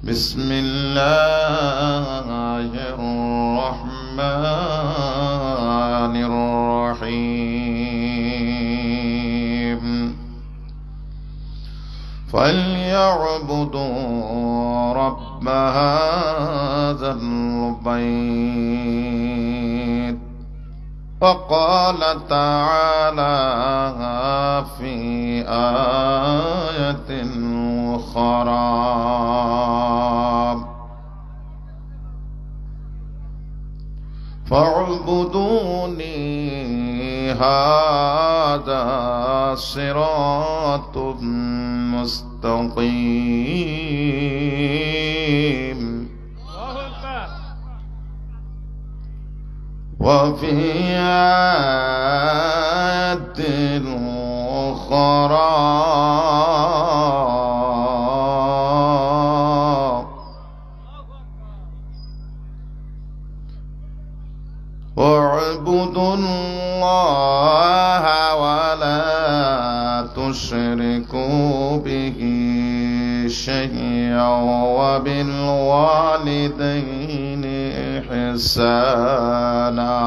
بسم الله الرحمن الرحيم فليعبدوا رب هذا البيت وقال تعالى في آية أخرى فاعبدوني هذا صراط مستقيم وفي آيات أخرى واعبدوا الله ولا تشركوا به شيئا وبالوالدين إحسانا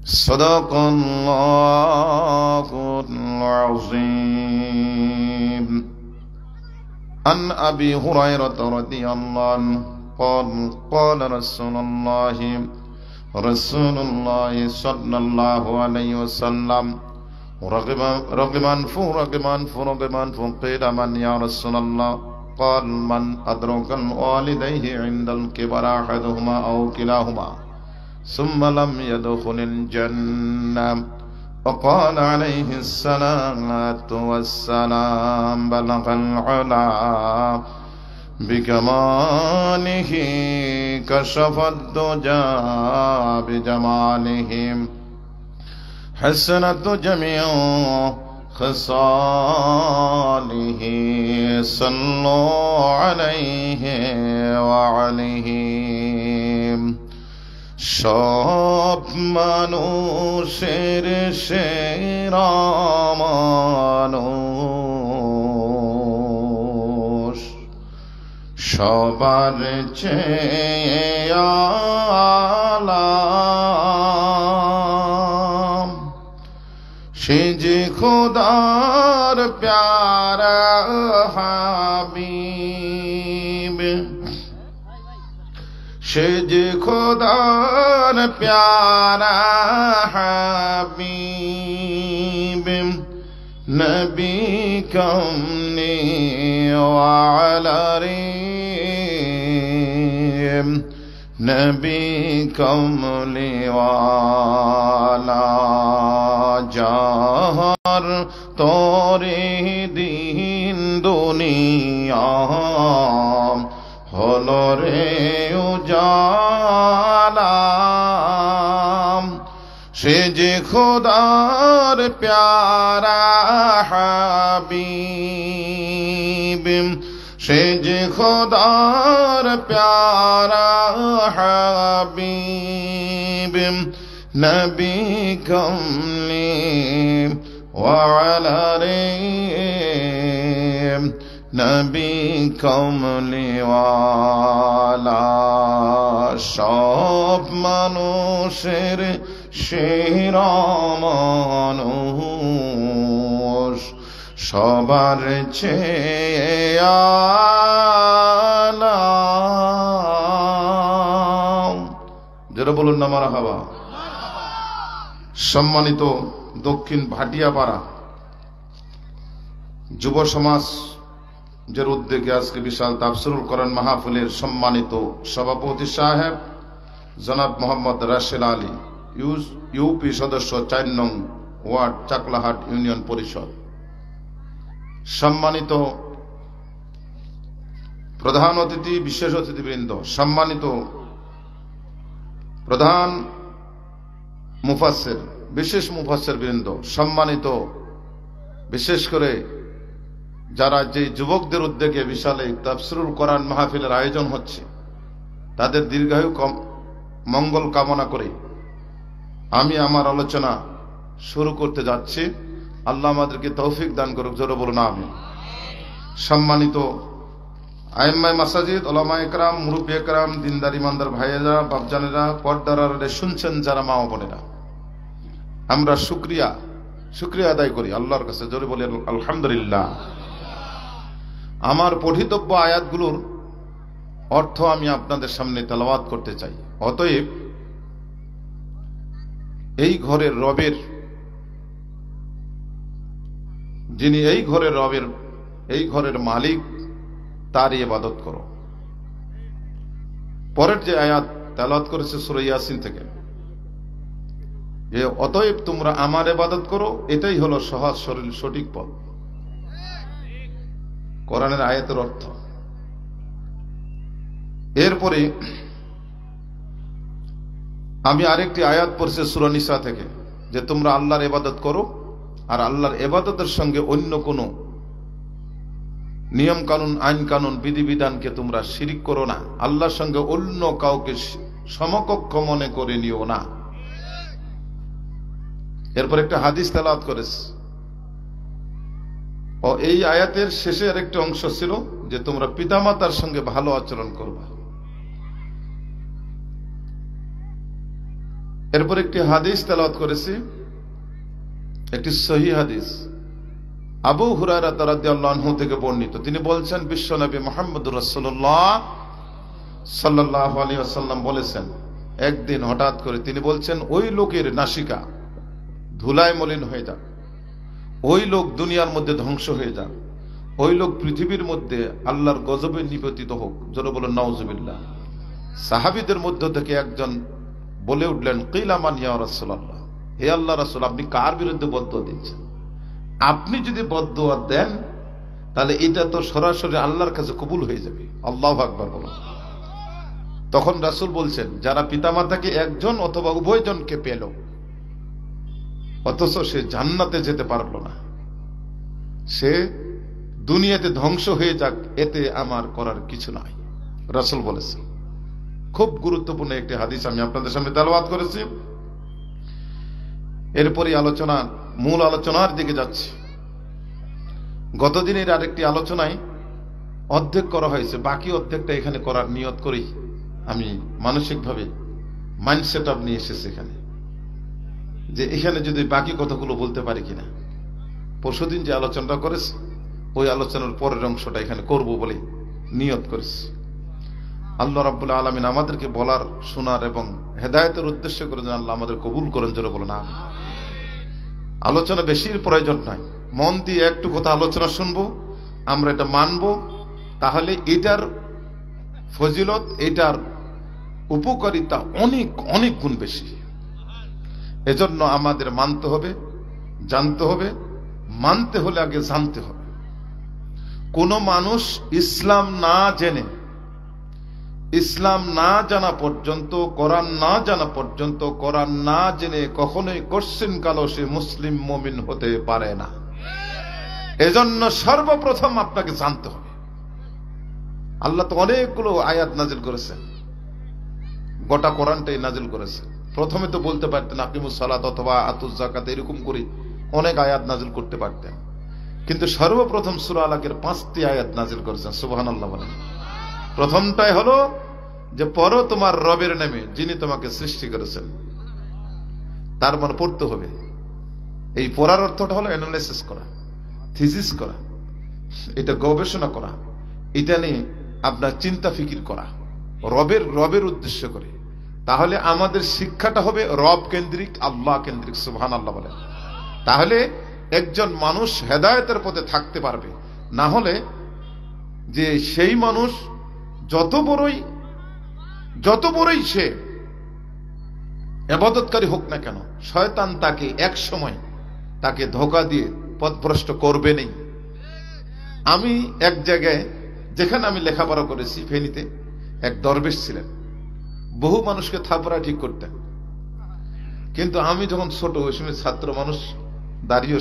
صدق الله العظيم. عن أبي هريرة رضي الله عنه قال قال رسول الله صلى الله عليه وسلم رغم أنف قيل من يا رسول الله قال من أدرك الوالديه عند الكبر أحدهما أو كلاهما ثم لم يدخل الجنة وقال عليه الصلاة والسلام بلغ العلا بكماله كشف الدجى بجماله حسنت جميع خصاله صلوا عليه وعليهم সব মানুষের সেরা মানুষ সবার চেয়ে আলা সে যে খোদার প্যারা হাবিব সে যে খোদার প্যারা হাবিব নবী কমনে ওয়ালা রে নবী কমলে ওয়ালা যাহার তোরে দিন দুনিয়া হলো রে উজালা সে যে খোদার প্যারা হাবিব সে যে খোদার প্যারা হাবিব নবী কমলে ওয়ালা রে নবী কমলে ওয়ালা সব মানুষের সেরা মানুষ সবার চেয়ে আলা যারা বলুন না মারহাবা। সম্মানিত দক্ষিণ ভাটিয়াপাড়া যুব সমাজ যার উদ্যোগে আজকে বিশাল তাফসিরুল কোরআন মাহফিলের সম্মানিত সভাপতি সাহেব জনাব মোহাম্মদ রাশেদ আলী ইউপি সদস্য ৪ নং ওয়ার্ড চাকলাহাট ইউনিয়ন পরিষদ, সম্মানিত প্রধান অতিথি বিশেষ অতিথিবৃন্দ, সম্মানিত প্রধান মুফাসসির বিশেষ মুফাসসির বৃন্দ, সম্মানিত বিশেষ করে যারা যে যুবকদের উদ্যোগে বিশাল তাফসিরুল কোরআন মাহফিলের আয়োজন হচ্ছে তাদের দীর্ঘায়ু মঙ্গল কামনা করে আমি আমার আলোচনা শুরু করতে যাচ্ছি। আল্লাহ আমাদেরকে তৌফিক দান করুক, জোরে বলুন আমিন। সম্মানিত আইম্মায়ে মাসাজিদ, ওলামা একরাম, মুরব্বী একরাম, দিনদার ইমানদার ভাইয়েরা, বাপজানেরা, পর্দার আড়ালে শুনছেন যারা মা ও বোনেরা, আমরা শুকরিয়া আদায় করি আল্লাহর কাছে, জোরে বলি আলহামদুলিল্লাহ। আমার পঠিতব্য আয়াতগুলোর অর্থ আমি আপনাদের সামনে তেলাওয়াত করতে চাই। অতএব এই ঘরের রবের, যিনি এই ঘরের মালিক, তারই ইবাদত করো। পরের যে আয়াত তেলাওয়াত করেছে সূরা ইয়াসিন থেকে, যে অতএব তোমরা আমার ইবাদত করো, এটাই হলো সহজ সরল সঠিক পথ, কোরআনের আয়াতের অর্থ। এরপরে আমি আরেকটি আয়াত পড়ছি সূরা নিসা থেকে, যে তোমরা আল্লাহর ইবাদত করো আর আল্লাহর ইবাদতের সঙ্গে অন্য কোনো নিয়ম কানুন, আইন কানুন, বিধিবিধানকে তোমরা শিরিক করো না, আল্লাহর সঙ্গে অন্য কাউকে সমকক্ষ মনে করে নিও না। এরপর একটা হাদিস তেলাওয়াত করেছে, ও এই আয়াতের শেষে আরেকটি অংশ ছিল যে তোমরা পিতামাতার সঙ্গে ভালো আচরণ করবা। এরপর একটি হাদিস তেলাওয়াত করেছি, একটি সহিহ হাদিস আবু হুরায়রা রাদিয়াল্লাহু আনহু থেকে বর্ণিত। তিনি বলছেন, বিশ্বনবী মুহাম্মদুর রাসূলুল্লাহ সাল্লাল্লাহু আলাইহি ওয়াসাল্লাম বলেছেন, একদিন হঠাৎ করে তিনি বলছেন, ওই লোকের নাসিকা ধুলায় মলিন হয়ে যাক, ওই লোক দুনিয়ার মধ্যে ধ্বংস হয়ে যাক, ওই লোক পৃথিবীর মধ্যে আল্লাহর গজবে নিপতিত হোক, জোরে বলেন নাউজুবিল্লাহ। সাহাবীদের মধ্য থেকে একজন বলে উঠলেন, কিলা মান ইয়া রাসূলুল্লাহ, হে আল্লাহ রাসূল, আপনি কার বিরুদ্ধে বদদোয়া দিচ্ছেন? আপনি যদি বদদোয়া দেন তাহলে এটা তো সরাসরি আল্লাহর কাছে কবুল হয়ে যাবে। আল্লাহু আকবার বলুন। তখন রাসূল বলছেন, যারা পিতামাতাকে একজন অথবা উভয়জনকে পেল অথচ সে জান্নাতে যেতে পারলো না, সে দুনিয়াতে ধ্বংস হয়ে যাক, এতে আমার করার কিছু নাই, রাসূল বলেছেন। খুব গুরুত্বপূর্ণ একটি হাদিস আমি আপনাদের সামনে তেলাওয়াত করেছি। এরপরই মূল আলোচনার দিকে যাচ্ছি। গতদিনের আরেকটি আলোচনায় অর্ধেক করা হয়েছে, বাকি অর্ধেকটা এখানে করার নিয়ত করেই আমি মানসিকভাবে মাইন্ডসেট আপ নিয়ে এসেছি এখানে, যে এখানে যদি বাকি কথাগুলো বলতে পারি কিনা। পরশুদিন যে আলোচনাটা করেছি ওই আলোচনার পরের অংশটা এখানে করব বলে নিয়ত করেছি। আল্লাহ রাব্বুল আলামিন আমাদেরকে বলার, শোনার এবং হেদায়েতের উদ্দেশ্য করে যেন আল্লাহ আমাদের কবুল করেন, জোরে বলুন আমিন। আলোচনা বেশির প্রয়োজন নাই, মন দিয়ে একটু কথা আলোচনা শুনবো, আমরা এটা মানবো, তাহলে এটার ফজিলত, এটার উপকারিতা অনেক অনেক গুণ বেশি। এজন্য আমাদের মানতে হবে, জানতে হবে। মানতে হলে আগে জানতে হবে। কোন মানুষ ইসলাম না জেনে, ইসলাম না জানা পর্যন্ত, কোরআন না জানা পর্যন্ত, কোরআন না জেনে কখনোই কোশ্চিন কালো সে মুসলিম মুমিন হতে পারে না। এজন্য সর্বপ্রথম আপনাকে জানতে হবে। আল্লাহ তো অনেকগুলো আয়াত নাজিল করেছেন, গোটা কোরআনটাই নাজিল করেছেন। প্রথমে তো বলতে পারতেন আকিমুস সালাত অথবা আতুজ যাকাত, এরকম করে অনেক আয়াত নাজিল করতে পারতেন, কিন্তু সর্বপ্রথম সূরা আলাকের 5টি আয়াত নাজিল করেছেন। সুবহানাল্লাহ বলেন। প্রথমটাই হলো যে পড়ো তোমার রবের নামে, যিনি তোমাকে সৃষ্টি করেছেন। তার মানে পড়তে হবে। এই পড়ার অর্থটা হলো অ্যানালাইসিস করা, থিসিস করা, এটা গবেষণা করা, এটা নিয়ে আপনার চিন্তা ফিকির করা, রবের উদ্দেশ্য করে। তাহলে আমাদের শিক্ষাটা হবে রব কেন্দ্রিক, আল্লাহ কেন্দ্রিক। সুবহানাল্লাহ বলেন। তাহলে একজন মানুষ হেদায়েতের পথে থাকতে পারবে। না হলে যে সেই মানুষ যত বড়ই সে ইবাদতকারী হোক না কেন, শয়তান তাকে এক সময় তাকে ধোঁকা দিয়ে পথভ্রষ্ট করবে নেই। আমি এক জায়গায়, যেখানে আমি লেখাপড়া করেছি, ফেনীতে এক দরবেশ ছিলেন, বহু মানুষকে থাপড়া ঠিক করতেন। কিন্তু আমি যখন ছোট, ওই সময় ছাত্র মানুষ, দাঁড়িয়ে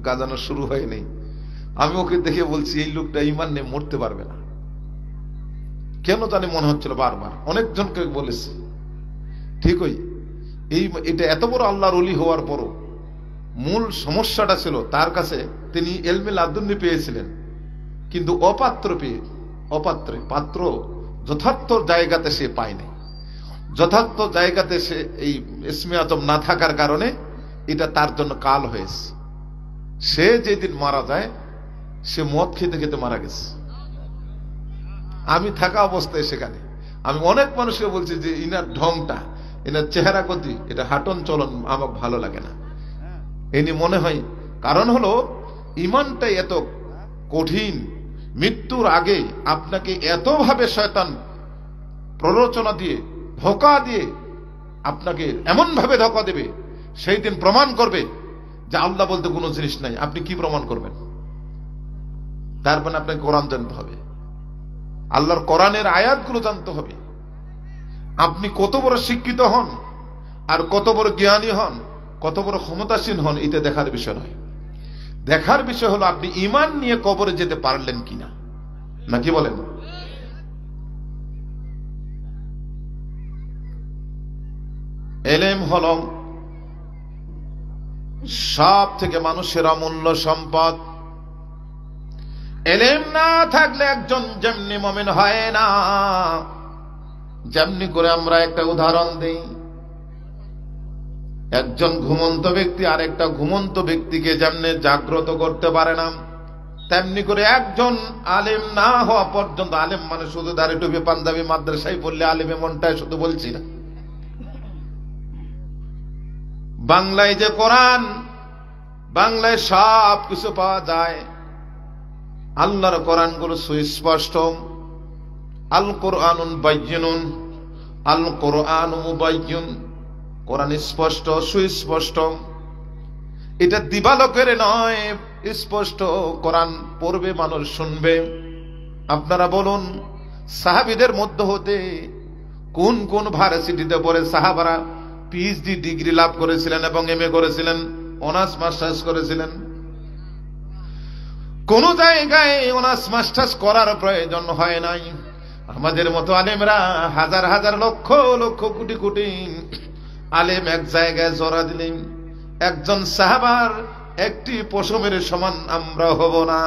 গাজানো শুরু হয়নি, আমি ওকে দেখে বলছি, এই লোকটা ঈমান নিয়ে মরতে পারবে না। কেন জানি মনে হচ্ছিল বারবার, অনেকজনকে বলেছি। ঠিকই, এটা এত বড় আল্লাহর ওলি হওয়ার পরও মূল সমস্যাটা ছিল তার কাছে, তিনি এলমে লাদুন্নি পেয়েছিলেন, কিন্তু পাত্র যথার্থ জায়গাতে সে পায়নি। যথার্থ জায়গাতে সে এই ইসমে আজম না থাকার কারণে এটা তার জন্য কাল হয়েছে। সে যেদিন মারা যায়, সে মদ খেতে খেতে মারা গেছে। আমি থাকা অবস্থায় সেখানে আমি অনেক মানুষকে বলছি যে ইনার ঢংটা, এনার চেহারা গতি, এটা হাঁটন চলন আমার ভালো লাগে না। এনি মনে হয় কারণ হলো ইমানটাই এত কঠিন। মৃত্যুর আগে আপনাকে এতভাবে শয়তান প্ররোচনা দিয়ে, ধোঁকা দিয়ে আপনাকে এমন ভাবে ধোঁকা দেবে, সেই দিন প্রমাণ করবে যে আল্লাহ বলতে কোনো জিনিস নাই। আপনি কি প্রমাণ করবেন? তারপরে আপনাকে কোরআন জানতে হবে, আল্লাহর কোরআনের আয়াতগুলো জানতে হবে। আপনি কত বড় শিক্ষিত হন, আর কত বড় জ্ঞানী হন, কত বড় ক্ষমতাসীন হন, এটা দেখার বিষয় নয়। দেখার বিষয় হলো আপনি ঈমান নিয়ে কবরে যেতে পারলেন কিনা, নাকি বলেন? এলেম হলো সব থেকে মানুষের অমূল্য সম্পদ। এলেম না থাকলে একজন যেমনি মুমিন হয় না। যেমনি করে আমরা একটা উদাহরণ দেই, একজন ঘুমন্ত ব্যক্তি আর একটা ঘুমন্ত ব্যক্তিকে যেমনি জাগ্রত করতে পারে না, তেমনি করে একজন আলেম না হওয়া পর্যন্ত, আলেম মানে শুধু দাড়ি টুপি পাঞ্জাবি মাদ্রাসায় পড়লে আলেমে মনটায় শুধু বলছি না, বাংলায় যে কোরআন, বাংলায় সব কিছু পাওয়া যায়। আল্লাহর কোরআন গুলো সুস্পষ্ট। আল কোরআনুন বায়্যিনুন, আল কোরআনু মুবায়্যিন। কোরআন স্পষ্ট, সুস্পষ্ট। এটা দিবালোকের নয়, স্পষ্ট। কোরআন পড়বে, মানুষ শুনবে। আপনারা বলুন, সাহাবীদের মধ্য হতে কোন কোন ভার্সিটিতে পড়ে সাহাবারা পিএইচডি ডিগ্রি লাভ করেছিলেন এবং এমএ করেছিলেন, অনার্স মাস্টার্স করেছিলেন? কোন জায়গায় অনার্স মাস্টার্স করার প্রয়োজন হয় নাই। আমাদের মতো আলেমরা হাজার হাজার লক্ষ লক্ষ কোটি কোটি আলেম এক জায়গায় জড়া দিলেন, একজন সাহাবার একটি পশমের সমান আমরা হব না।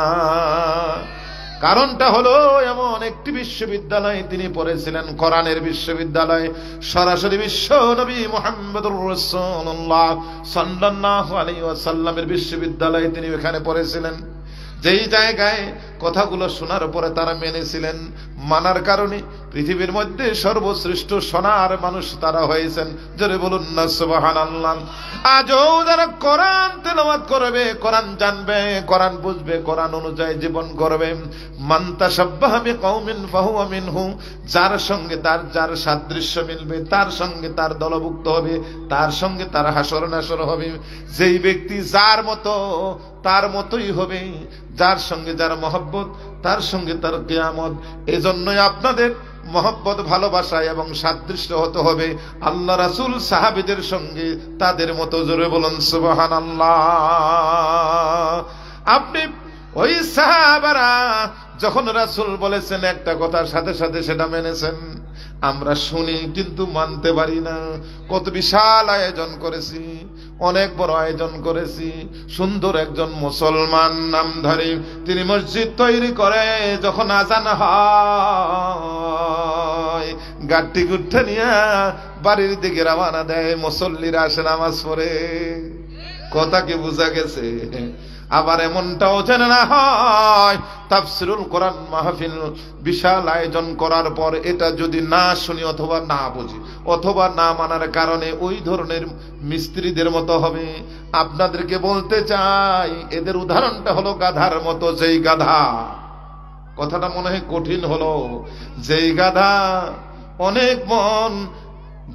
কারণটা হলো এমন একটি বিশ্ববিদ্যালয় তিনি পড়েছিলেন, কোরআনের বিশ্ববিদ্যালয়, সরাসরি বিশ্ব নবী মুহাম্মদুর রাসূলুল্লাহ সাল্লাল্লাহু আলাইহি ওয়াসাল্লামের বিশ্ববিদ্যালয়ে তিনি এখানে পড়েছিলেন। যেই জায়গায় কথাগুলো শোনার পরে তারা মেনেছিলেন, মানার কারণে পৃথিবীর মধ্যে সর্বশ্রেষ্ঠ সোনার মানুষ তারা হয়েছেন। জোরে বলুন না সুবহানাল্লাহ। আজও যারা কোরআন তেলাওয়াত করবে, কোরআন জানবে, কোরআন বুঝবে, কোরআন অনুযায়ী জীবন করবে, মান তাশাব্বাহা বিকওমিন ফাহুয়া মিনহুম, যার সঙ্গে যার সাদৃশ্য মিলবে তার সঙ্গে তার দলভুক্ত হবে, তার সঙ্গে তার হাসর নাসর হবে। যেই ব্যক্তি যার মতো তার মতোই হবে, যার সঙ্গে যার মহব্বত তার সঙ্গে তার কিয়ামত। এজন্যই আপনাদের মহব্বত, ভালোবাসা এবং সাদৃশ্য হতে হবে আল্লাহ রাসূল সাহাবীদের সঙ্গে, তাদের মতো। জোরে বলুন সুবহানাল্লাহ। আপনি ওই সাহাবারা যখন রাসূল বলেছেন একটা কথার সাথে সাথে সেটা মেনেছেন। আমরা শুনি কিন্তু মানতে পারি না। কত বিশাল আয়োজন করেছি, অনেক বড় আয়োজন করেছি। সুন্দর একজন মুসলমান নামধারী তিনি মসজিদ তৈরি করে, যখন আজান হয় গাড়ি গুঠে নিয়ে বাড়ির দিকে রওনা দেয়, মুসল্লিরা আসে নামাজ পড়ে। কথা কি বোঝা গেছে? আবার এমনটাও যেন না হয় তাফসিরুল কোরআন মাহফিল বিশাল আয়োজন করার পর এটা যদি না শুনি অথবা না বুঝি অথবা না মানার কারণে ওই ধরনের মিস্ত্রিদের মতো হবে। আপনাদেরকে বলতে চাই, এদের উদাহরণটা হলো গাধার মতো। যেই গাধা, কথাটা মনে হয় কঠিন হলো, যেই গাধা অনেক মন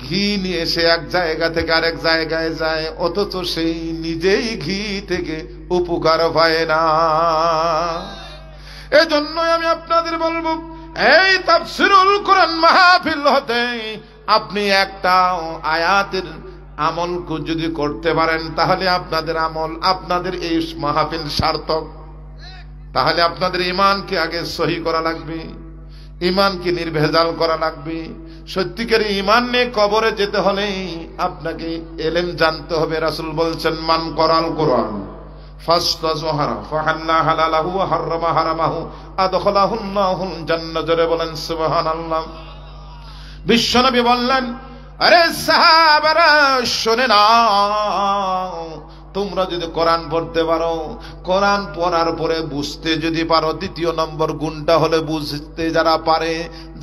ঘি নিয়ে সে এক জায়গা থেকে আরেক জায়গায় যায়, অথচ সেই নিজেই ঘি থেকে উপকার পায় না। এজন্যই আমি আপনাদের বলবো, এই তাফসিরুল কোরআন মাহফিল হতে আপনি একটা আয়াতের আমল যদি করতে পারেন, তাহলে আপনাদের আমল, আপনাদের এই মাহফিল সার্থক। তাহলে আপনাদের ঈমানকে আগে সহি করা লাগবে, ঈমানকে নির্ভেজাল করা লাগবে। সত্যিকার ঈমান নিয়ে কবরে যেতে হলে আপনাকে ইলম জানতে হবে। রাসূল বলছেন, মান করাল কোরআন ফাস্তাযহারা ফাহাল্লা হালালাহু ওয়া হাররামা হারামাহু আদখালাহুল্লাহুল জান্নাহ। জোরে বলেন সুবহানাল্লাহ। বিশ্বনবী বললেন, আরে সাহাবারা শুনে নাও, তোমরা যদি কোরআন পড়তে পারো, কোরআন পড়ার পরে বুঝতে যদি পারো, দ্বিতীয় নম্বর গুণটা হলে বুঝতে যারা পারে,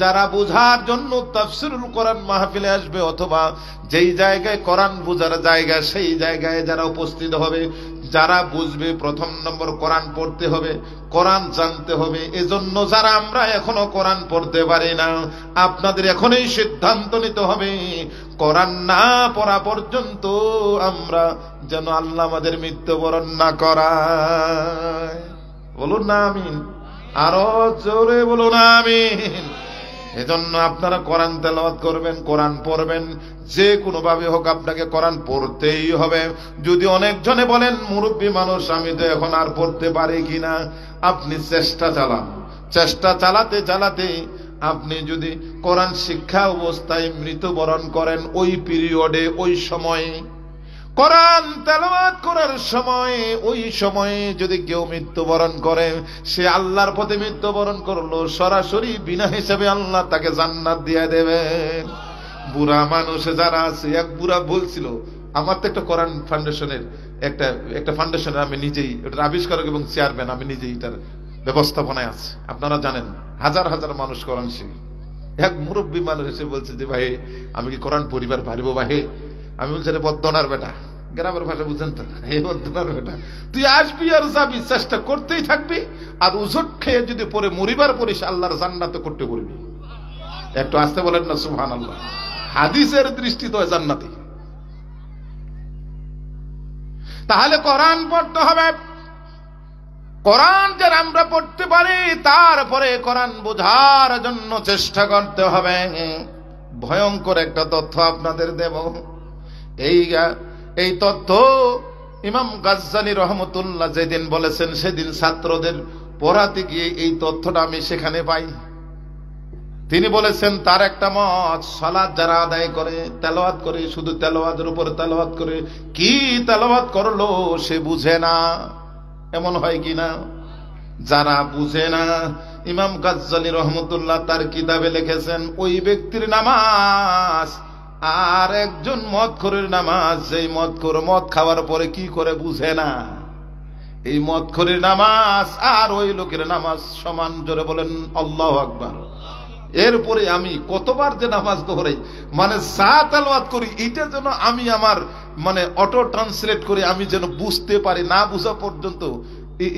যারা বুঝার জন্য তাফসীরুল কোরআন মাহফিলে আসবে অথবা যেই জায়গায় কোরআন বুঝার জায়গা সেই জায়গায় যারা উপস্থিত হবে, যারা বুঝবে, প্রথম নম্বর কোরআন পড়তে হবে, কোরআন জানতে হবে। এজন্য যারা আমরা এখনো কোরআন পড়তে পারি না, আপনাদের এখনই সিদ্ধান্ত নিতে হবে কোরআন না পড়া পর্যন্ত আমরা যেন আল্লাহ আমাদের মৃত্যুবরণ না করায়। বলুন না আমিন, আরো জোরে বলুন আমিন। এজন্য আপনারা কোরআন তেলাওয়াত করবেন, কোরআন পড়বেন, যে কোনো ভাবে হোক আপনাকে কোরআন পড়তেই হবে। যদি অনেক জনে বলেন মুরব্বী মানুষ, আমি তো এখন আর পড়তে পারি কিনা, আপনি চেষ্টা চালান। চেষ্টা চালাতে চালাতে আপনি যদি কোরআন শিক্ষা অবস্থায় মৃত্যুবরণ করেন, ওই পিরিয়ডে, ওই সময়ে কোরআন তেলাওয়াত করার সময়, ওই সময়ে যদি কেউ মৃত্যুবরণ করে, সে আল্লাহর পথে মৃত্যুবরণ করলো, সরাসরি বিনা হিসাবে আল্লাহ তাকে জান্নাত দিয়ে দেবেন। বুড়া মানুষ যারা আছে, এক বুড়া বলছিল, আমার তো একটা কোরআন ফাউন্ডেশনের একটা ফাউন্ডেশনের আমি নিজেই ওটার আবিষ্কারক এবং চেয়ারম্যান, আমি নিজেই এটার ব্যবস্থাপনায় আছে। আপনারা জানেন হাজার হাজার মানুষ কোরআন শিখে। এক মুরব্বী মানুষ এসে বলছে যে, ভাই আমি কি কোরআন পরিবার পারিব ভাই? আমি বলছি, রে বদ্দনার বেটা, গ্রামের ভাষা বুঝেন তো, এই বদ্দনার বেটা, তুই আসবি আর যাবি, চেষ্টা করতেই থাকবি, আর উজট খেয়ে যদি পরে মরিবার পরিস আল্লাহর জান্নাতে করতে পারবি। একটু আসতে বলেন না সুবহানাল্লাহ। হাদিসের দৃষ্টি তো জান্নাতি। তাহলে কোরআন পড়তে হবে। কোরআন যারা আমরা পড়তে পারি, তারপরে কোরআন বোঝার জন্য চেষ্টা করতে হবে। ভয়ঙ্কর একটা তথ্য আপনাদের দেব। এই তথ্য ইমাম গাজ্জালী রহমতুল্লাহ যেদিন বলেছেন, সেদিন ছাত্রদের পড়াতে গিয়ে এই তথ্যটা আমি সেখানে পাই। তিনি বলেছেন, তার একটা মত, সালাত যারা আদায় করে, তেলাওয়াত করে, শুধু তেলাওয়াতের উপর তেলাওয়াত করে, কি তেলাওয়াত করলো সে বুঝে না। এমন হয় কিনা? যারা বুঝে না, ইমাম গাজ্জালী রহমতুল্লাহ তার কিতাবে লিখেছেন, ওই ব্যক্তির নামাজ আর একজন মদখোরের নামাজ, যেই মদখোর মদ খাওয়ার পরে কি করে বুঝে না, এই মদখোরের নামাজ আর ওই লোকের নামাজ সমান। জোরে বলেন আল্লাহু আকবার। এরপরে আমি কতবার যে নামাজ দোহরাই, মানে যা তেলাওয়াত করি, এটা যেন আমি আমার মানে অটো ট্রান্সলেট করে আমি যেন বুঝতে পারি, না বুঝা পর্যন্ত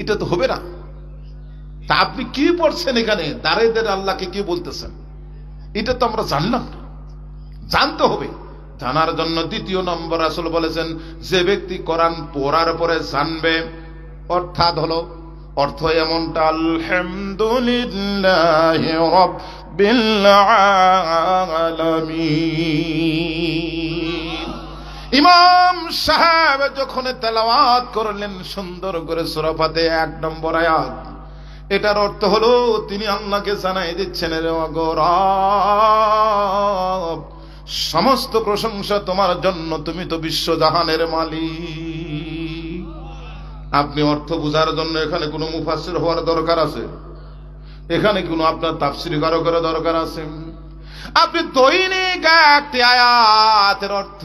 এটা তো হবে না। তা আপনি কি পড়ছেন এখানে, দাঁড়িয়ে দাঁড়িয়ে আল্লাহকে কি বলতেছেন, এটা তো আমরা জানলাম না, জানতে হবে। জানার জন্য দ্বিতীয় নম্বর রাসূল বলেছেন, যে ব্যক্তি কোরআন পড়ার পরে জানবে, অর্থাৎ হলো অর্থ এমনটা, আলহামদুলিল্লাহি রাব্বিল আলামিন। ইমাম সাহেব যখন তেলাওয়াত করলেন সুন্দর করে সূরা ফাতিহা 1 নম্বর আয়াত, এটার অর্থ হলো তিনি আল্লাহকে জানাই দিচ্ছেন, রে রব, সমস্ত প্রশংসা তোমার জন্য, তুমি তো বিশ্বজাহানের মালিক। আপনি অর্থ বুঝার জন্য এখানে কোনো মুফাসসির হওয়ার দরকার আছে? এখানে কোনো আপনার তাফসীর কারকের দরকার আছে? আপনি দৈনিক একটি আয়াতের অর্থ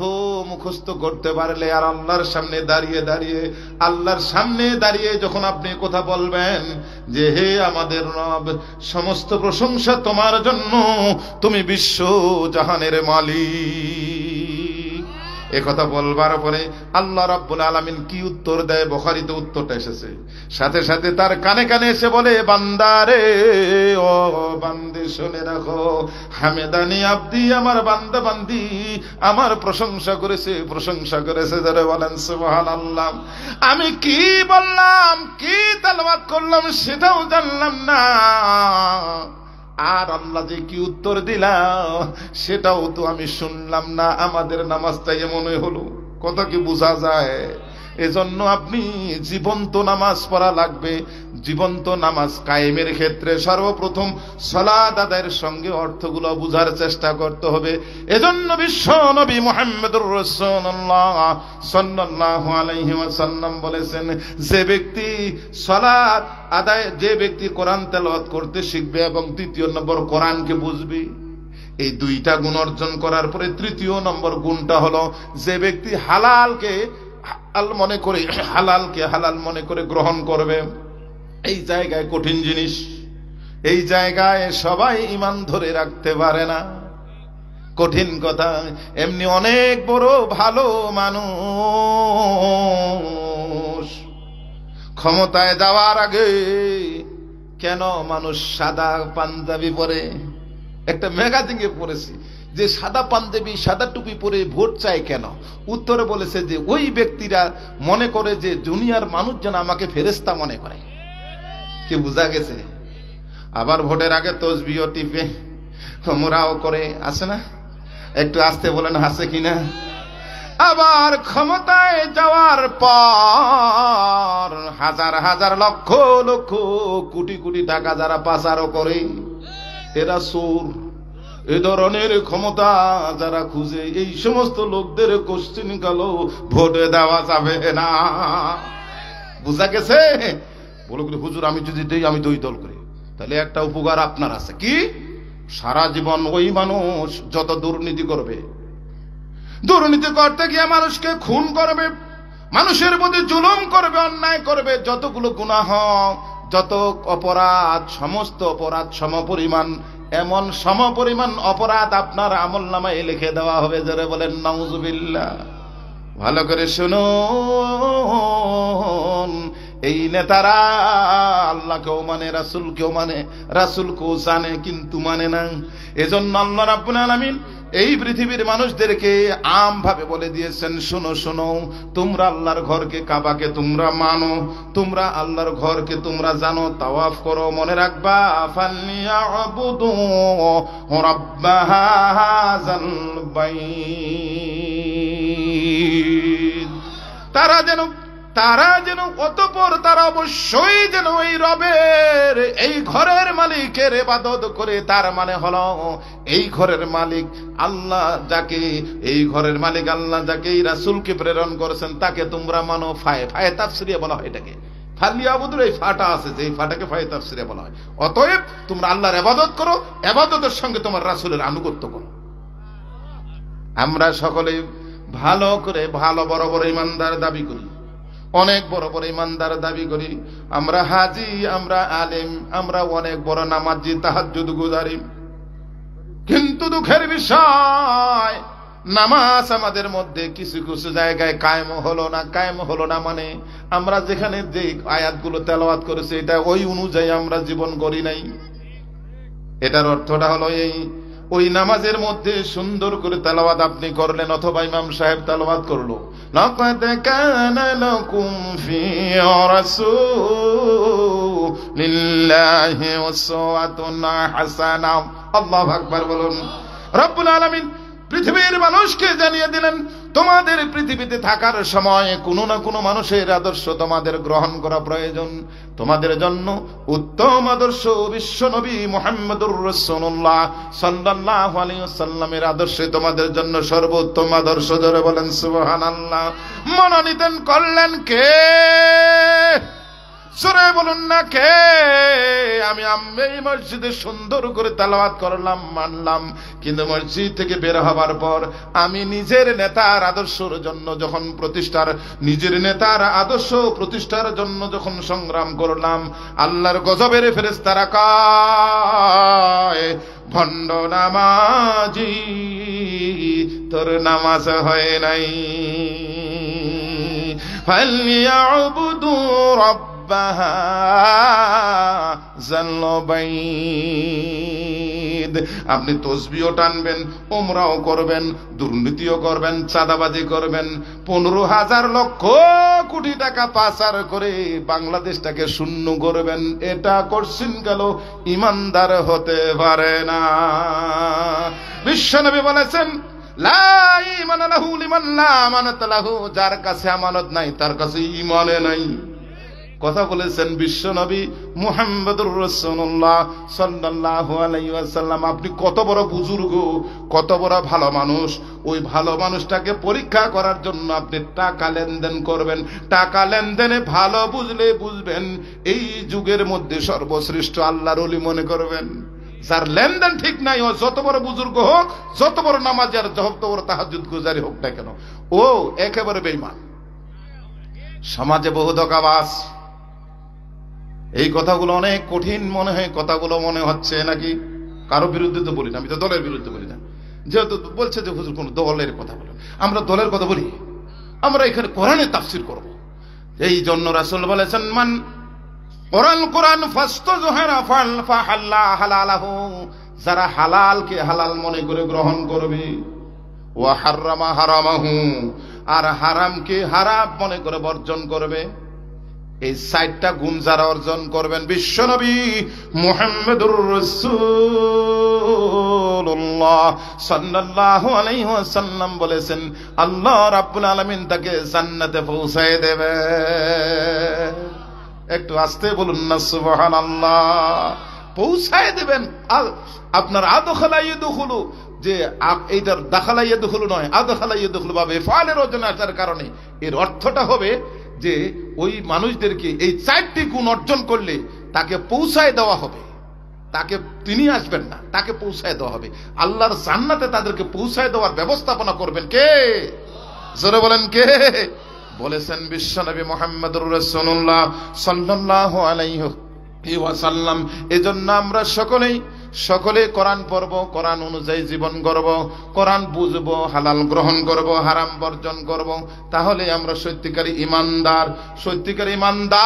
মুখস্থ করতে পারলে, আর আল্লাহর সামনে দাঁড়িয়ে যখন আপনি কথা বলবেন যে, হে আমাদের রব, সমস্ত প্রশংসা তোমার জন্য, তুমি বিশ্ব জাহানের মালিক, একথা বলবার পরে আল্লাহ রাব্বুল আলামিন কি উত্তর দেয়? বুখারীতে উত্তরটা এসেছে। সাথে সাথে তার কানে কানে এসে বলে, বান্দারে, ও বান্দি শুনে রাখো, হামেদানি আব্দি, আমার বান্দা বান্দি আমার প্রশংসা করেছে। যারা বলেন সুবহানাল্লাহ। আমি কি বললাম, কি তেলাওয়াত করলাম সেটাও জানলাম না, আর আল্লাহ যে কি উত্তর দিলাম সেটাও তো আমি শুনলাম না। আমাদের নামাজটা এমনই হলো। কথা কি বোঝা যায়? এজন্য আপনি জীবন্ত নামাজ পড়া লাগবে। জীবন্ত নামাজ কায়েমের ক্ষেত্রে সর্বপ্রথম সালাত আদায়ের সঙ্গে অর্থগুলো বুঝার চেষ্টা করতে হবে। এজন্য বিশ্ব নবী মুহাম্মদুর রাসূলুল্লাহ সাল্লাল্লাহু আলাইহি ওয়াসাল্লাম বলেছেন, যে ব্যক্তি সালাত আদায়, যে ব্যক্তি কোরআন তেলাওয়াত করতে শিখবে এবং তৃতীয় নম্বর কোরআনকে বুঝবে, এই দুইটা গুণ অর্জন করার পরে তৃতীয় নম্বর গুণটা হলো যে ব্যক্তি হালালকে হালাল মনে করে গ্রহণ করবে। এই জায়গায় কঠিন জিনিস, এই জায়গায় সবাই ঈমান ধরে রাখতে পারে না, কঠিন কথা। এমনি অনেক বড় ভালো মানুষ ক্ষমতায় যাওয়ার আগে কেন মানুষ সাদা পাঞ্জাবি পরে? একটা ম্যাগাজিনে পড়েছি যে সাদা পাঞ্জাবি সাদা টুপি পরে ভোট চায় কেন? উত্তরে বলেছে যে ওই ব্যক্তিরা মনে করে যে দুনিয়ার মানুষ যেন আমাকে ফেরেশতা মনে করে। কি বুঝা গেছে? আবার ভোটের আগে তসবিহ টিপে তোমরাও করে, আছে না? একটু আস্তে বলেন, হাসে কিনা? আবার ক্ষমতায় যাওয়ার পর হাজার হাজার লক্ষ লক্ষ কোটি কোটি টাকা যারা পাচারও করে, এরা চোর। এ ধরনের ক্ষমতা যারা খুঁজে, এই সমস্ত লোকদের কোশ্চিন কালো ভোটে দেওয়া যাবে না। বুঝা গেছে? বলো হুজুর আমি যদি দেই, আমি দুই দল করি, তাহলে একটা উপকার আপনার আছে কি? সারা জীবন ওই মানুষ যত দুর্নীতি করবে, দুর্নীতি করতে গিয়ে মানুষকে খুন করবে, মানুষের প্রতি জুলুম করবে, অন্যায় করবে, যতগুলো গুনাহ, যত অপরাধ, সমস্ত অপরাধ সমপরিমাণ, এমন সমপরিমাণ অপরাধ আপনার আমলনামায় লিখে দেওয়া হবে। যারা বলেন নাউজুবিল্লাহ। ভালো করে শুনুন, এই নেতারা আল্লাহকেও মানে, রাসূলকেও মানে, রাসূলকেও জানে কিন্তু মানে না। এজন্য আল্লাহ রাব্বুল আলামিন এই পৃথিবীর মানুষদেরকে আমভাবে বলে দিয়েছেন, শোনো শোনো, তোমরা আল্লাহর ঘরকে, কাবাকে তোমরা মানো, তোমরা আল্লাহর ঘরকে তোমরা জানো, তাওয়াফ করো, মনে রাখবা ফালিয়াবুদু রাব্বা হাযাল বাইত। তারা যেন অতঃপর তারা অবশ্যই যেন এই রবের, এই ঘরের মালিকের ইবাদত করে। তার মানে হলো এই ঘরের মালিক আল্লাহ যাকে, এই ঘরের মালিক আল্লাহ যাকে এই রাসূলকে প্রেরণ করেছেন তাকে তোমরা মানো। ফায়ে তাফসিরে বলা হয় এটাকে। ফালিয়াবুদুর এই ফাটা আছে, যে এই ফাটাকে ফায়ে তাফসিরে বলা হয়। অতএব তোমরা আল্লাহর ইবাদত করো, ইবাদতের সঙ্গে তোমার রাসূলের আনুগত্য করো। আমরা সকলে ভালো করে ভালো বড় বড় ইমানদার দাবি করি, অনেক বড় বড় ইমানদার দাবি করি। আমরা হাজি, আমরা আলেম, আমরা অনেক বড় নামাজি, তাহাজ্জুদ গুজারি, কিন্তু দুঃখের বিষয় নামাজ আমাদের মধ্যে কিছু কিছু জায়গায় কায়েম হলো না। মানে আমরা যেখানে যে আয়াতগুলো তেলাওয়াত করেছি এটা ওই অনুযায়ী আমরা জীবন করি নাই। এটার অর্থটা হলো এই, ওই নামাজের মধ্যে সুন্দর করে তেলাওয়াত আপনি করলেন, অথবা ইমাম সাহেব তেলাওয়াত করলো, লাকাদ কানা লাকুম ফি রাসূলিল্লাহি উসওয়াতুন হাসানাহ। আল্লাহু আকবার বলুন। রব্বুল আলামিন পৃথিবীর মানুষকে জানিয়ে দিলেন, তোমাদের পৃথিবীতে থাকার সময় কোনো না কোনো মানুষের আদর্শ তোমাদের গ্রহণ করা প্রয়োজন। তোমাদের জন্য উত্তম আদর্শ বিশ্বনবী মুহাম্মদুর রাসূলুল্লাহ সাল্লাল্লাহু আলাইহি ওয়াসাল্লামের আদর্শে তোমাদের জন্য সর্বোত্তম আদর্শ। জোরে বলেন সুবহানাল্লাহ। মনোনীত করলেন কে? জোরে বলুন না কে? আমি এই মসজিদে সুন্দর করে তেলাওয়াত করলাম, মানলাম, কিন্তু মসজিদ থেকে বের হবার পর আমি নিজের নেতার আদর্শের জন্য যখন নিজের নেতার আদর্শ প্রতিষ্ঠার জন্য যখন সংগ্রাম করলাম, আল্লাহর গজবের ফেরেশতারা কয়, ভণ্ড নামাজি তোর নামাজ হয় নাই। ফালিয়াবুদু রাব্বা আপনি তসবিও টানবেন, উমরাও করবেন, দুর্নীতিও করবেন, চাঁদাবাজি করবেন, 15,000 লক্ষ কোটি টাকা পাচার করে বাংলাদেশটাকে শূন্য করবেন, এটা করছেন গেল ইমানদার হতে পারে না। বিশ্বনবী বলেছেন, লা ঈমানা লাহু লিমান লা আমানাতা লাহু, যার কাছে আমানত নাই তার কাছে ঈমানে নাই। কথা বলেছেন বিশ্বনবী মুহাম্মদুর রাসূলুল্লাহ সাল্লাল্লাহু আলাইহি ওয়াসাল্লাম। আপনি কত বড় বুজুর্গ, কত বড় ভালো মানুষ, ওই ভালো মানুষটাকে পরীক্ষা করার জন্য আপনি টাকা লেনদেন করবেন। টাকা লেনদেনে ভালো বুঝলে বুঝবেন এই যুগের মধ্যে সর্বশ্রেষ্ঠ আল্লাহর ওলি মনে করবেন। যার লেনদেন ঠিক নাই, ও যত বড় বুজুর্গ হোক, যত বড় নামাজি আর যত বড় তাহাজ্জুদ গুজারি হোক না কেন, ও একেবারে বেঈমান। সমাজে বহু ধোঁকাবাজ। এই কথাগুলো অনেক কঠিন মনে হয়, কথাগুলো মনে হচ্ছে নাকি কারো বিরুদ্ধে তো বলি না, আমি তো দলের বিরুদ্ধে বলি না। যেহেতু বলছে যে হুজুর কোন দলের কথা বলেন, আমরা দলের কথা বলি, আমরা এখানে কোরআনের তাফসীর করব। এই জন্য রাসূল বলেছেন, মান ওরাল কোরআন ফাস্তাজহারা ফাহাল্লা হালালাহু, যারা হালালকে হালাল মনে করে গ্রহণ করবে, ওয়া হারামা হারামাহু, আর হারামকে হারাম মনে করে বর্জন করবে, এই ৬০টা গুণ যারা অর্জন করবেন, বিশ্বনবী মুহাম্মদুর রাসূলুল্লাহ সাল্লাল্লাহু আলাইহি ওয়াসাল্লাম বলেছেন, আল্লাহ রাব্বুল আলামিন তাকে জান্নাতে পৌঁছায় দেবে। একটু আস্তে বলুন না সুবহানাল্লাহ। পৌঁছায় দেবেন। আপনার আদখালা ইয়াদখুলু, যে এইটার দাখালা ইয়াদখুলু নয়, আদখালা ইয়াদখুলু ভাবে ফালের ওজন আসার কারণে এর অর্থটা হবে যে ওই মানুষদেরকে এই ৪টি গুণ অর্জন করলে তাকে পৌঁছায় দেওয়া হবে। তাকে তিনি আসবেন না, তাকে পৌঁছায় দেওয়া হবে। আল্লাহর জান্নাতে তাদেরকে পৌঁছায় দেওয়ার ব্যবস্থাপনা করবেন কে? জোরে বলেন কে? বলেছেন বিশ্বনবী মুহাম্মদুর রাসূলুল্লাহ সাল্লাল্লাহু আলাইহি ওয়াসাল্লাম। এজন্য আমরা সকলে কোরআন পড়ব, কোরআন অনুযায়ী জীবন গড়ব, কোরআন বুঝব, হালাল গ্রহণ করব, হারাম বর্জন করব। তাহলে আমরা সত্যিকারী ইমানদার, সত্যিকারী ইমানদার।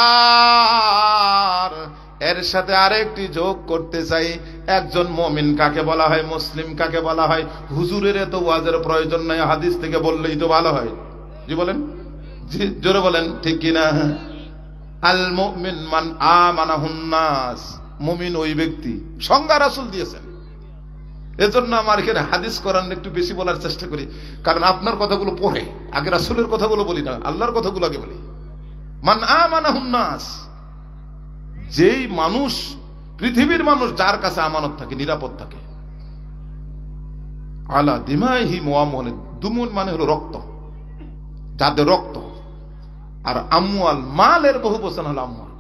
এর সাথে আরেকটি যোগ করতে চাই, একজন মুমিন কাকে বলা হয়, মুসলিম কাকে বলা হয়? হুজুরের এত ওয়াজের প্রয়োজন নাই, হাদিস থেকে বললেই তো ভালো হয়। জি বলেন, জি জোরে বলেন, ঠিক কিনা? আল মুমিন মান আমানাহুন নাস, মুমিন ওই ব্যক্তি, সংজ্ঞা রাসূল দিয়েছেন। এজন্য আমার এখানে হাদিস কোরআন একটু বেশি বলার চেষ্টা করি, কারণ আপনার কথাগুলো পড়ে আগে রাসূলের কথাগুলো বলি না, আল্লাহর কথাগুলো আগে বলি। মান আমানাহুন নাস, যেই মানুষ, পৃথিবীর মানুষ যার কাছে আমানত থাকে, নিরাপদ থাকে, আলা দিমাইহিম ওয়া আমওয়ালিহিম, দুমুন মানে হলো রক্ত, যাদের রক্ত, আর আমওয়াল মালের বহু বচন হলো আমওয়াল,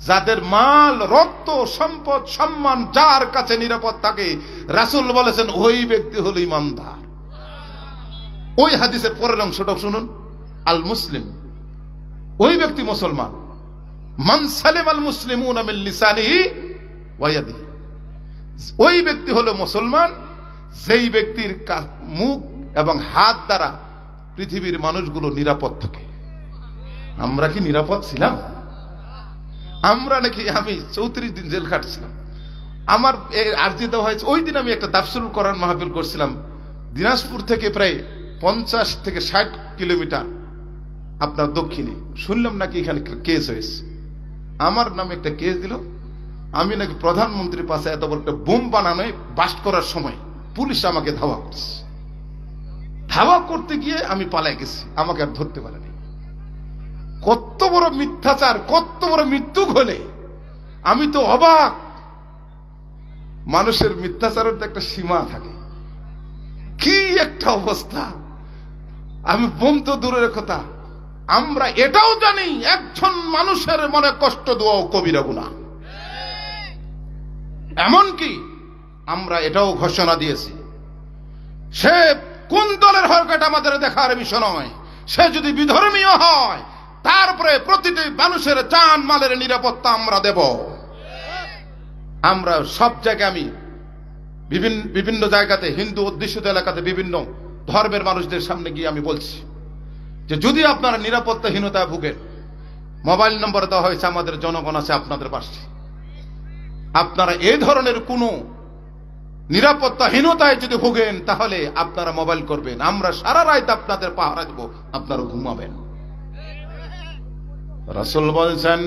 যাদের মাল, রক্ত, সম্পদ, সম্মান যার কাছে নিরাপদ থাকে, রাসূল বলেছেন ওই ব্যক্তি হলো ইমানদার। ওই হাদিসের পরের অংশটা শুনুন, আল মুসলিম, ওই ব্যক্তি মুসলমান, মান সালিম আল মুসলিমুনা মিন লিসানিহি ওয়া ইয়াদিহি, ওই ব্যক্তি হলো মুসলমান যেই ব্যক্তির মুখ এবং হাত দ্বারা পৃথিবীর মানুষগুলো নিরাপদ থাকে। আমরা কি নিরাপদ ছিলাম? আমরা নাকি, আমি ৩৪ দিন জেল খাটছিলাম, আমার আরজি দেওয়া হয়েছে। ওই দিন আমি একটা তাফসীরুল কোরআন মাহফিল করছিলাম দিনাজপুর থেকে প্রায় ৫০ থেকে ৬০ কিলোমিটার আপনার দক্ষিণে। শুনলাম নাকি এখানে কেস হয়েছে, আমার নামে একটা কেস দিল। আমি নাকি প্রধানমন্ত্রীর পাশে এত বড় একটা বোম বানানো বাস্ট করার সময় পুলিশ আমাকে ধাওয়া করছে। ধাওয়া করতে গিয়ে আমি পালাই গেছি, আমাকে আর ধরতে পারেনি। কত বড় মিথ্যাচার, কত বড় মৃত্যু হলে আমি তো অবাক। মানুষের মিথ্যাচারের তো একটা সীমা থাকে, কি একটা অবস্থা। আমি বোম তো দূরের কথা, আমরা এটাও জানি একজন মানুষের মনে কষ্ট দেওয়াও কবিরা গুনাহ। এমনকি আমরা এটাও ঘোষণা দিয়েছি, সে কোন দলের হোক এটা আমাদের দেখার বিষয় নয়। সে যদি বিধর্মীয় হয়, তারপরে প্রতিটি মানুষের জান মালের নিরাপত্তা আমরা দেব। আমরা সব জায়গায়, আমি বিভিন্ন জায়গাতে, হিন্দু অধ্যুষিত এলাকাতে বিভিন্ন ধর্মের মানুষদের সামনে গিয়ে আমি বলছি যে যদি আপনারা নিরাপত্তাহীনতায় ভুগেন, মোবাইল নম্বর দেওয়া হয়েছে, আমাদের জনগণ আছে আপনাদের পাশে। আপনারা এই ধরনের কোনো নিরাপত্তাহীনতায় যদি ভুগেন, তাহলে আপনারা মোবাইল করবেন, আমরা সারা রাত আপনাদের পাহারা দেব, আপনারা ঘুমাবেন। রাসূল বলছেন,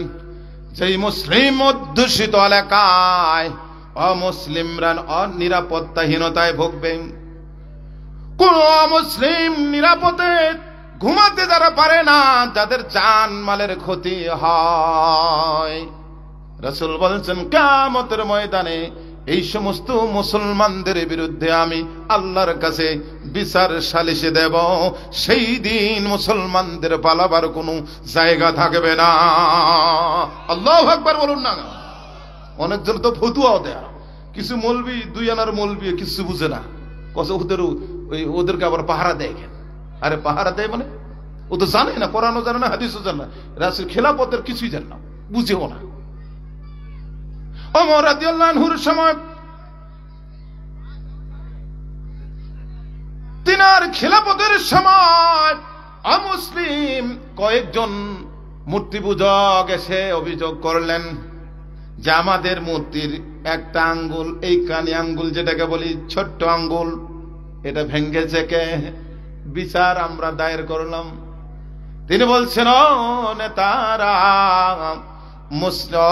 যেই মুসলিম অধ্যুষিত এলাকায় অমুসলিমরা নিরাপত্তাহীনতায় ভুগবেন, কোন মুসলিম নিরাপদে ঘুমাতে যারা পারে না, যাদের জান মালের ক্ষতি হয়, রাসূল বলছেন কিয়ামতের ময়দানে এই সমস্ত মুসলমানদের বিরুদ্ধে আমি আল্লাহর কাছে বিচার সালিশে দেব। সেই দিন মুসলমানদের পালাবার কোনো জায়গা থাকবে না। আল্লাহু আকবার বলুন না। অনেকজন তো ফতুয়াও দেয়, কিছু মৌলবি, 2 আনার মৌলবি কিছু বুঝে না, ওদেরকে আবার পাহারা দেয় কেন? আরে পাহারা দেয় মানে ও তো জানে না, কোরআনও জানে না, হাদিসও জানে না, রাসূল খেলাফতের কিছুই জানে না, বুঝেও না। ওমর রাদিয়াল্লাহু আনহুর সময় তিনার খেলাফতের সময় অমুসলিম কয়েকজন মূর্তি পূজক এসে অভিযোগ করলেন যে আমাদের মূর্তির একটা আঙ্গুল, এই কানি আঙ্গুল যেটাকে বলি ছোট্ট আঙ্গুল, এটা ভেঙ্গেছে কে? বিচার আমরা দায়ের করলাম। তিনি বলছেন, ও নেতারা, মুসলিম